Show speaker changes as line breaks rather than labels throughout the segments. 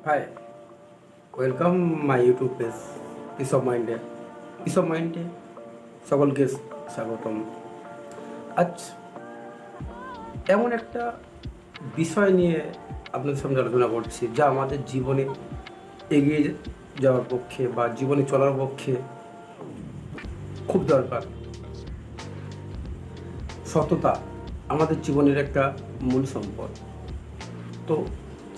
High, welcome my YouTube page peace of মাইন্ডে সকলকে স্বাগতম। আজ এমন একটা বিষয় নিয়ে আপনাদের সামনে আলোচনা করছি, যা আমাদের জীবনে এগিয়ে যাওয়ার পক্ষে বা জীবনে চলার পক্ষে খুব দরকার। সততা আমাদের জীবনের একটা মূল সম্পদ। তো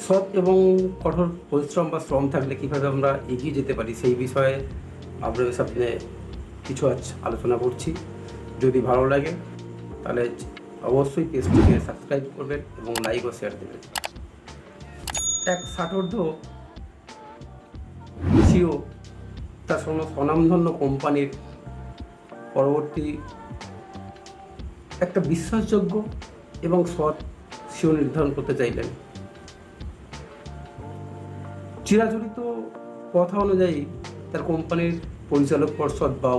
সৎ এবং কঠোর পরিশ্রম বা শ্রম থাকলে কীভাবে আমরা এগিয়ে যেতে পারি, সেই বিষয়ে আপনাদের সামনে কিছু আজ আলোচনা করছি। যদি ভালো লাগে তাহলে অবশ্যই পেজটিকে সাবস্ক্রাইব করবেন এবং লাইক ও শেয়ার দেবেন। এক ষাটোর্ধ্ব সিও তার স্বনামধন্য কোম্পানির পরবর্তী একটা বিশ্বাসযোগ্য এবং সৎ সিও নির্ধারণ করতে চাইলেন। চিরাচরিত কথা অনুযায়ী তার কোম্পানির পরিচালক পর্ষদ বা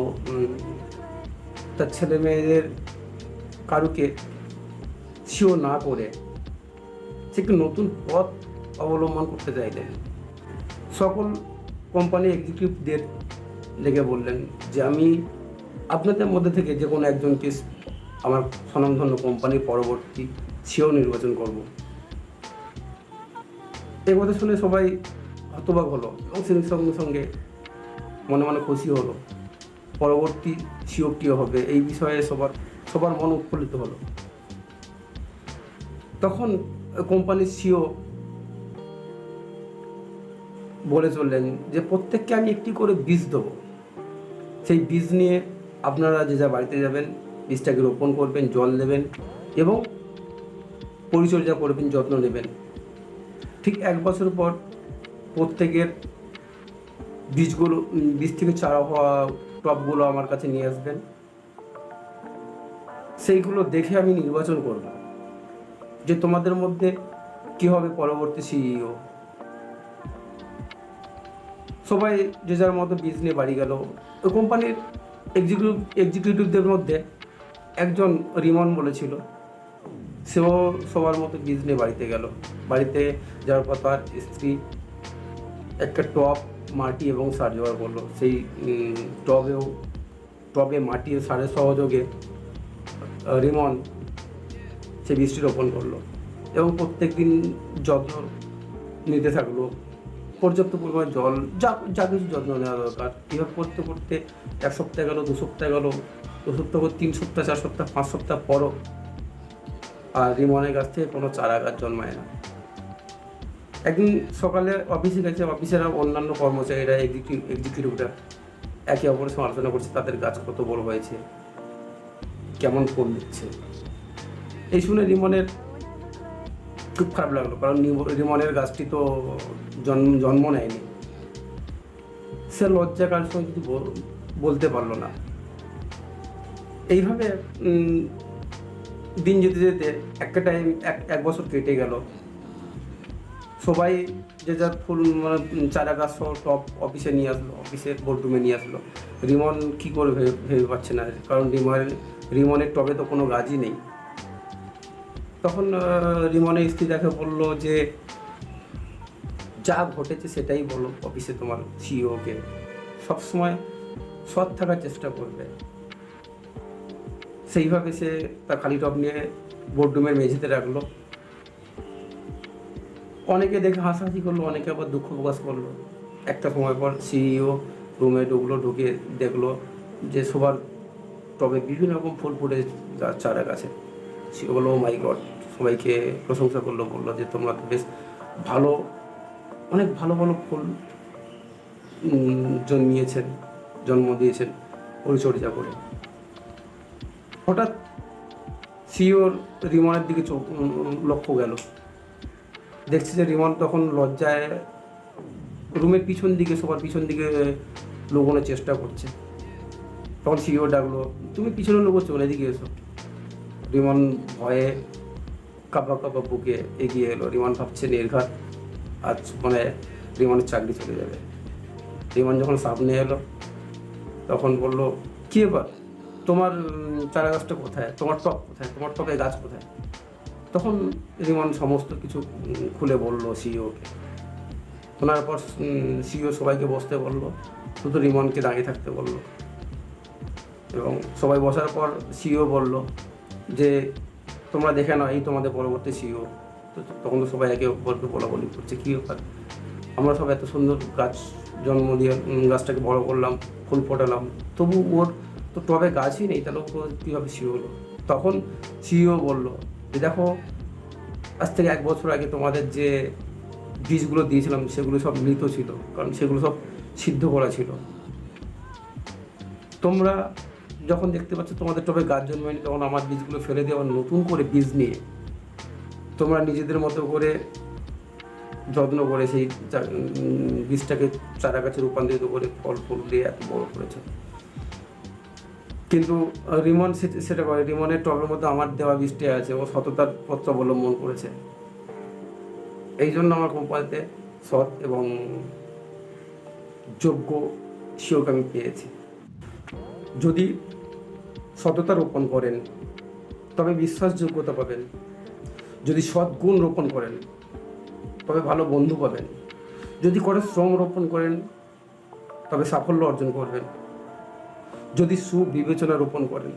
তার ছেলে মেয়েদের কারুকে সিও না করে সে একটি নতুন পথ অবলম্বন করতে চাইলেন। সকল কোম্পানি এক্সিকিউটিভদের ডেকে বললেন যে আমি আপনাদের মধ্যে থেকে যে কোনো একজনকে আমার স্বনামধন্য কোম্পানির পরবর্তী সিও নির্বাচন করব। এই কথা শুনে সবাই হতবাক হলো এবং সেই সঙ্গে সঙ্গে মনে মনে খুশি হলো। পরবর্তী সিওটিও হবে এই বিষয়ে সবার মন উৎফুল্লিত হলো। তখন কোম্পানির সিও বলে চললেন যে প্রত্যেককে আমি একটি করে বীজ দেবো। সেই বীজ নিয়ে আপনারা যে যা বাড়িতে যাবেন, বীজটাকে রোপণ করবেন, জল দেবেন এবং পরিচর্যা করবেন, যত্ন নেবেন। ঠিক 1 বছর পর প্রত্যেকের বীজ থেকে চারা হওয়া টবগুলো আমার কাছে নিয়ে আসবেন। সেইগুলো দেখে আমি নির্বাচন করব যে তোমাদের মধ্যে কি হবে পরবর্তী সিইও। সবাই যে যার মতো বীজ নিয়ে বাড়ি গেল। ওই কোম্পানির এক্সিকিউটিভদের মধ্যে একজন রিমন বলেছিল, সেও সবার মতো বীজ নিয়ে বাড়িতে গেল। বাড়িতে যাওয়ার পর তার স্ত্রী একটা টব, মাটি এবং সার জোগাড় করলো। সেই টবে মাটি ও সারের সহযোগে রিমন সেই বীজটি রোপণ করলো এবং প্রত্যেক দিন যত্ন নিতে থাকলো। পর্যাপ্ত পরিমাণে জল, যা কিছু যত্ন নেওয়া দরকার। এভাবে করতে করতে 1 সপ্তাহ গেল, 2 সপ্তাহ গেল, 2 সপ্তাহ, 3 সপ্তাহ, 4 সপ্তাহ, 5 সপ্তাহ পরও আর রিমনের কাছ থেকে কোনো চারা গাছ জন্মায় না। একদিন সকালে অফিসে গেছে, অফিসেরা অন্যান্য কর্মচারীরা এক্সিকিউটিভরা একে অপরের সঙ্গে আলোচনা করছে তাদের গাছ কত বড় হয়েছে, কেমন ফল দিচ্ছে। এই শুনে রিমনের খুব খারাপ লাগলো, কারণ রিমনের গাছটি তো জন্ম নেয়নি। সে লজ্জা কার সঙ্গে কিছু বলতে পারলো না। এইভাবে দিন যেতে যেতে একটা টাইম 1 বছর কেটে গেল। সবাই যে যার ফুল চারা গাছ সহ টপ অফিসে নিয়ে আসলো, অফিসের বোর্ডরুমে নিয়ে আসলো। রিমন কী করে ভেবে পাচ্ছে না, কারণ রিমনের টবে তো কোনো গাছই নেই। তখন রিমনের স্ত্রী তাকে বললো যে যা ঘটেছে সেটাই বলো অফিসে তোমার সিইওকে, সবসময় সৎ থাকার চেষ্টা করবে। সেইভাবে সে তার খালি টব নিয়ে বোর্ডরুমের মেঝেতে রাখলো। অনেকে দেখে হাসাহাসি করলো, অনেকে আবার দুঃখ প্রকাশ করলো। একটা সময় পর সিইও রুমে ঢুকে দেখলো যে সবার টবে বিভিন্ন রকম ফুল ফুটে চারা গাছে। সে বললো মাই গড, সবাইকে প্রশংসা করলো, বললো যে তোমরা তো বেশ ভালো, অনেক ভালো ভালো ফুল জন্ম দিয়েছেন পরিচর্যা করে। হঠাৎ সিইওর রিমনের দিকে লক্ষ্য গেল। দেখছে যে রিমন তখন লজ্জায় রুমের সবার পিছন দিকে লুকোনোর চেষ্টা করছে। তখন সিইও ডাকলো, তুমি পিছনে লুকোচ্ছো, এদিকে এসো। রিমন ভয়ে কাঁপা বুকে এগিয়ে এলো। রিমন ভাবছে নির্ঘাত আজ রিমনের চাকরি চলে যাবে। রিমন যখন সামনে এলো তখন বললো, কি এবার তোমার চারা গাছটা কোথায়, তোমার টব কোথায়, তোমার টবে গাছ কোথায়? তখন রিমন সমস্ত কিছু খুলে বলল সিইওকে। শোনার পর সিইও সবাইকে বসতে বললো, শুধু রিমনকে দাঁড়িয়ে থাকতে বললো। এবং সবাই বসার পর সিইও বলল যে তোমরা দেখে নাও, এই তোমাদের পরবর্তী সিইও। তো তখন তো সবাই একে অপরকে বলাবলি করছে, কী ব্যাপার, আমরা সবাই এত সুন্দর গাছ জন্ম দিয়ে গাছটাকে বড় করলাম, ফুল ফোটালাম, তবু ওর তো টবে গাছই নেই, তাহলে ও কীভাবে সিইও হলো? তখন সিইও বলল যে দেখো, আজ থেকে 1 বছর আগে তোমাদের যে বীজগুলো দিয়েছিলাম সেগুলো সব মৃত ছিল, কারণ সেগুলো সব সিদ্ধ করা ছিল। তোমরা যখন দেখতে পাচ্ছ তোমাদের টবে গাছ জন্মায়নি, তখন আমার বীজগুলো ফেলে দিয়ে আবার নতুন করে বীজ নিয়ে তোমরা নিজেদের মতো করে যত্ন করে সেই বীজটাকে চারা গাছে রূপান্তরিত করে ফল ফুল দিয়ে এত বড় করেছে। কিন্তু রিমন সেটা করে, রিমনের টবের মধ্যে আমার দেওয়া বীজটা আছে, ও সততার পথ অবলম্বন করেছে। এই জন্য আমার কোম্পানিতে সৎ এবং যোগ্য সিওকে আমি পেয়েছি। যদি সততা রোপণ করেন তবে বিশ্বাসযোগ্যতা পাবেন, যদি সৎ গুণ রোপণ করেন তবে ভালো বন্ধু পাবেন, যদি করে শ্রম রোপণ করেন তবে সাফল্য অর্জন করবেন, যদি সুবিবেচনা রোপণ করেন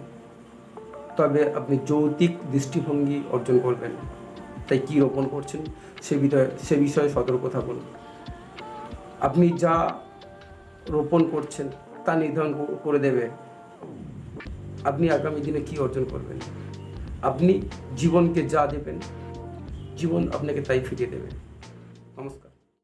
তবে আপনি যৌক্তিক দৃষ্টিভঙ্গি অর্জন করবেন। তাই কী রোপণ করছেন সে বিষয়ে সতর্ক থাকুন। আপনি যা রোপণ করছেন তা নির্ধারণ করে দেবে আপনি আগামী দিনে কী অর্জন করবেন। আপনি জীবনকে যা দেবেন, জীবন আপনাকে তাই ফিরিয়ে দেবে। নমস্কার।